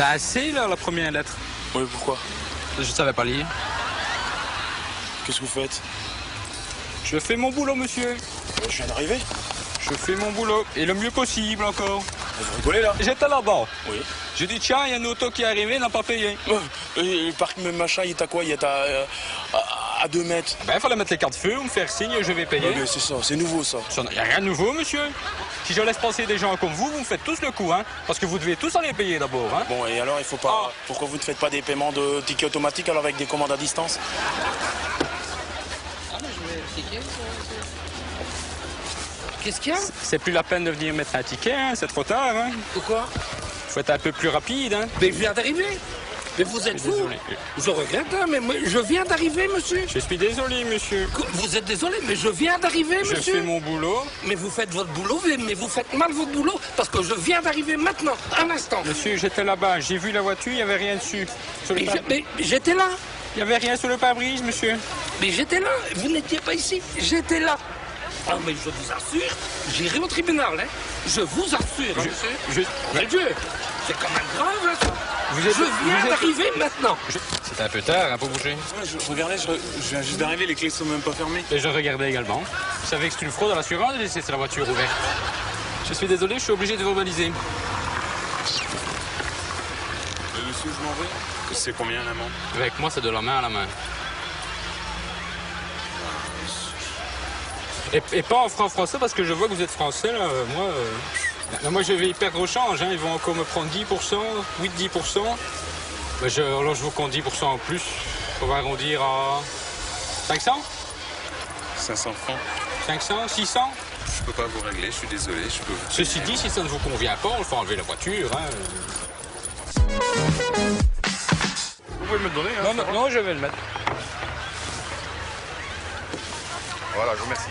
T'as assez, là, la première lettre? Oui, pourquoi? Je savais pas lire. Qu'est-ce que vous faites? Je fais mon boulot, monsieur. Je viens d'arriver. Je fais mon boulot. Et le mieux possible, encore. Vous rigolez, là? J'étais là-bas. Oui. J'ai dit, tiens, il y a une auto qui est arrivée, n'a pas payé. Le parc machin, il est à quoi? Il est à 2 mètres. Ben, il fallait mettre les cartes feu, me faire signe, je vais payer. Ouais, mais c'est ça, c'est nouveau, ça. Il n'y a rien de nouveau, monsieur. Si je laisse passer des gens comme vous me faites tous le coup, hein. Parce que vous devez tous aller payer d'abord, hein. Bon, et alors, il faut pas... Pourquoi vous ne faites pas des paiements de tickets automatiques, alors, avec des commandes à distance? Qu'est-ce qu'il y a? C'est plus la peine de venir mettre un ticket, hein. C'est trop tard, hein. Pourquoi? Faut être un peu plus rapide, hein. Mais je viens d'arriver. Mais vous êtes fou. Désolé. Je regrette, hein, mais je viens d'arriver, monsieur. Je suis désolé, monsieur. Vous êtes désolé, mais je viens d'arriver, Je monsieur. fais mon boulot. Mais vous faites votre boulot, mais vous faites mal votre boulot, parce que je viens d'arriver maintenant, un instant. Monsieur, j'étais là-bas, j'ai vu la voiture, il n'y avait rien dessus. Mais j'étais là. Il n'y avait rien sur le pare-brise, monsieur. Mais j'étais là. Vous n'étiez pas ici. J'étais là. Ah, mais je vous assure, j'irai au tribunal, hein. Je vous assure, hein, monsieur. Mais Dieu, c'est quand même grave, hein, ça. Je viens d'arriver maintenant. C'est un peu tard, hein, pour bouger. Ouais, regardez, je viens juste d'arriver, les clés sont même pas fermées. Et je regardais également. Vous savez que c'est une fraude à l'assurance de laisser la voiture ouverte. Je suis désolé, je suis obligé de verbaliser. Monsieur, je m'en vais. C'est combien l'amende? Avec moi, c'est de la main à la main. Et pas en franc français, parce que je vois que vous êtes français, là. Moi, je vais y perdre au change. Hein. Ils vont encore me prendre 10%, 8-10%. Mais alors, je vous compte 10% en plus. On va arrondir à 500? 500 francs. 500? 600? Je peux pas vous régler, je suis désolé. Ceci dit, si ça ne vous convient pas, on fait enlever la voiture. Hein. Vous pouvez me le donner, hein? Non, je vais le mettre. Voilà, je vous remercie.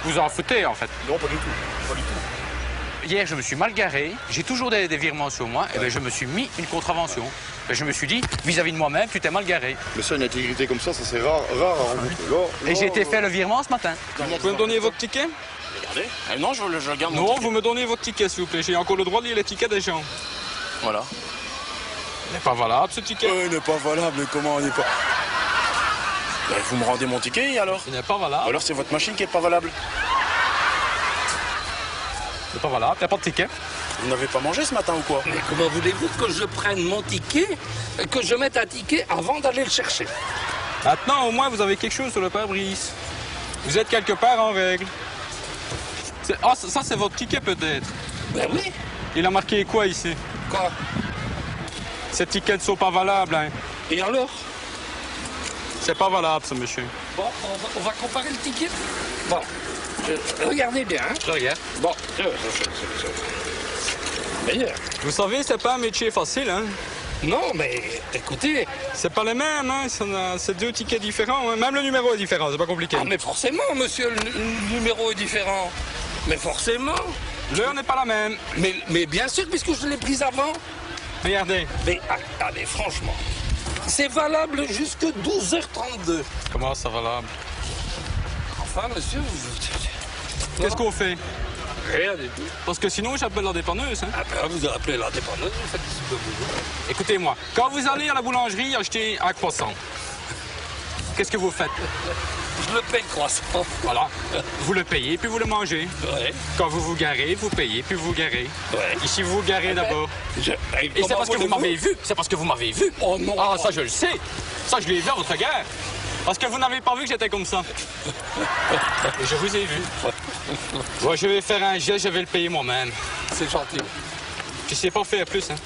Vous en foutez, en fait. Non, pas du tout. Pas du tout. Hier, je me suis mal garé. J'ai toujours des virements sur moi. Et bien, je me suis mis une contravention. Et je me suis dit, vis-à-vis de moi-même, tu t'es mal garé. Mais ça, une intégrité comme ça c'est rare à rencontrer. Et j'ai été faire le virement ce matin. Vous pouvez me donner votre ticket? Regardez. Non, je le garde. Non, vous me donnez votre ticket, s'il vous plaît. J'ai encore le droit de lire les tickets des gens. Voilà. Il n'est pas valable, ce ticket. Il n'est pas valable, mais comment il n'est pas... Ben, vous me rendez mon ticket, alors? Il n'est pas valable. Alors, c'est votre machine qui n'est pas valable. C'est pas valable, il n'y a pas de ticket. Vous n'avez pas mangé ce matin ou quoi? Mais comment voulez-vous que je prenne mon ticket, que je mette un ticket avant d'aller le chercher? Maintenant, au moins, vous avez quelque chose sur le pare-brise. Vous êtes quelque part en règle. Ah, ça, c'est votre ticket, peut-être. Ben oui. Il a marqué quoi, ici? Quoi? Ces tickets ne sont pas valables, hein. Et alors? C'est pas valable, ce monsieur. Bon, on va comparer le ticket. Bon, regardez bien. Hein. Je regarde. Bon, meilleur. Vous savez, c'est pas un métier facile, hein. Non, mais écoutez. C'est pas les mêmes, hein. C'est deux tickets différents, hein. Même le numéro est différent, c'est pas compliqué. Ah, mais forcément, monsieur, le numéro est différent. Mais forcément. L'heure n'est pas la même. Mais bien sûr, puisque je l'ai prise avant. Regardez. Mais allez, franchement. C'est valable jusque 12h32. Comment ça valable? Enfin, monsieur, Qu'est-ce qu'on fait? Rien du tout. Parce que sinon, j'appelle la dépanneuse, hein. Ah ben, vous appelez la dépanneuse, vous faites ce que vous voulez. Écoutez-moi, quand vous allez à la boulangerie acheter un croissant, qu'est-ce que vous faites? Je le paye, croissant. Voilà. Vous le payez, puis vous le mangez. Ouais. Quand vous vous garez, vous payez, puis vous vous garez. Ouais. Ici, vous vous garez d'abord. Et c'est parce que vous m'avez vu. C'est parce que vous m'avez vu. Oh non. Ah, ça, je le sais. Ça, je l'ai vu à votre regard. Parce que vous n'avez pas vu que j'étais comme ça. Et je vous ai vu. Bon, je vais faire un geste, je vais le payer moi-même. C'est gentil. Je sais pas faire plus, hein.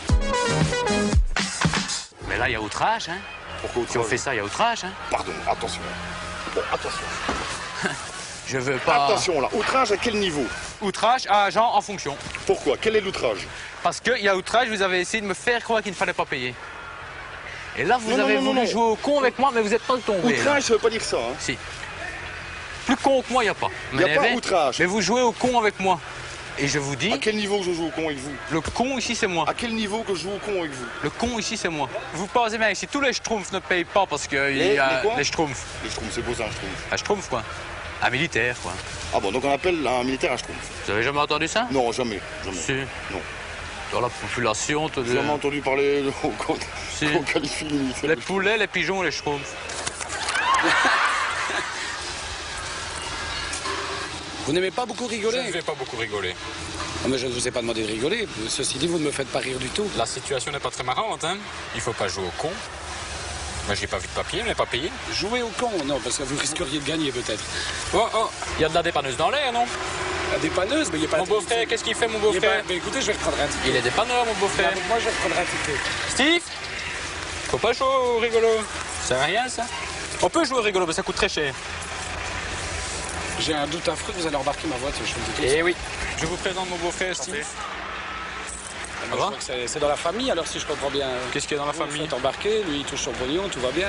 Mais là, il y a outrage, hein. Pourquoi Si on fait ça, il y a outrage, hein. Pardon, attention. Bon, attention. Je veux pas... Attention là, outrage à quel niveau? Outrage à agent en fonction. Pourquoi? Quel est l'outrage? Parce qu'il y a outrage, vous avez essayé de me faire croire qu'il ne fallait pas payer. Et là, vous avez voulu jouer au con avec moi, mais vous n'êtes pas tombé. Outrage, ça veut pas dire ça, hein. Si. Plus con que moi, il n'y a pas. Il n'y a pas outrage. Mais vous jouez au con avec moi. Et je vous dis... À quel niveau que je joue au con avec vous? Le con ici, c'est moi. À quel niveau que je joue au con avec vous? Le con ici, c'est moi. Vous pensez bien, si tous les schtroumpfs ne payent pas parce qu'il y Les a quoi? les schtroumpfs. Les schtroumpfs, c'est beau ça, un schtroumpf. Un schtroumpf, quoi. Un militaire, quoi. Ah bon, donc on appelle un militaire un schtroumpf. Vous avez jamais entendu ça? Non, jamais. Si. Non. Dans la population, J'ai jamais entendu parler Si. qu'on qualifie le militaire. Les poulets, les pigeons, les schtroumpfs. Vous n'aimez pas beaucoup Je rigoler? ne vais pas beaucoup rigoler. Ah, mais je ne vous ai pas demandé de rigoler. Ceci dit, vous ne me faites pas rire du tout. La situation n'est pas très marrante, hein. Il faut pas jouer au con. Moi, j'ai pas vu de papier, on n'est pas payé. Jouer au con, non, parce que vous risqueriez de gagner peut-être. Oh, oh, il y a de la dépanneuse dans l'air, non? La dépanneuse, mais il n'y a pas... Mon beau-frère, qu'est-ce qu'il fait, mon Il y a beau-frère? pas- mais écoutez, je vais reprendre un ticket. Il est dépanneur, mon beau-frère. Moi, je vais reprendre un ticket. Steve? Faut pas jouer au rigolo. Ça sert à rien, ça? On peut jouer au rigolo, mais ça coûte très cher. J'ai un doute affreux que vous allez embarquer ma voiture, je vous le dis tout. Eh oui. Je vous présente mon beau-frère, Steve. Moi, va je crois que c'est dans la famille, alors si je comprends bien. Qu'est-ce qu'il y a dans la Vous famille? faites embarquer, lui il touche son pognon, tout va bien.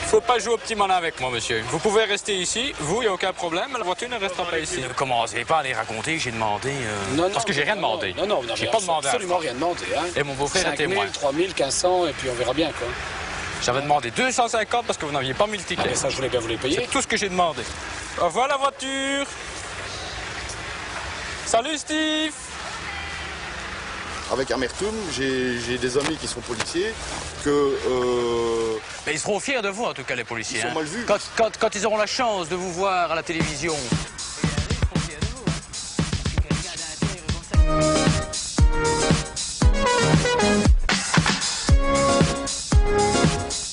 Faut pas jouer au petit malin avec moi, monsieur. Vous pouvez rester ici. Vous, il n'y a aucun problème. La voiture ne restera pas ici. Ne commencez pas à les raconter, j'ai demandé... Parce que j'ai rien demandé. Non, J'ai pas demandé à absolument rien demandé. Hein. Et mon beau-frère est 5 000, témoin. 3 000, 1500, et puis on verra bien quoi. J'avais demandé 250 parce que vous n'aviez pas mis le Et ticket. ça, je voulais bien vous les payer. C'est tout ce que j'ai demandé. Au revoir la voiture. Salut Steve. Avec amertume, j'ai des amis qui sont policiers que... Mais ils seront fiers de vous, en tout cas, les policiers. Ils sont hein. mal vus. Quand ils auront la chance de vous voir à la télévision.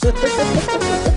Ha ha ha ha ha!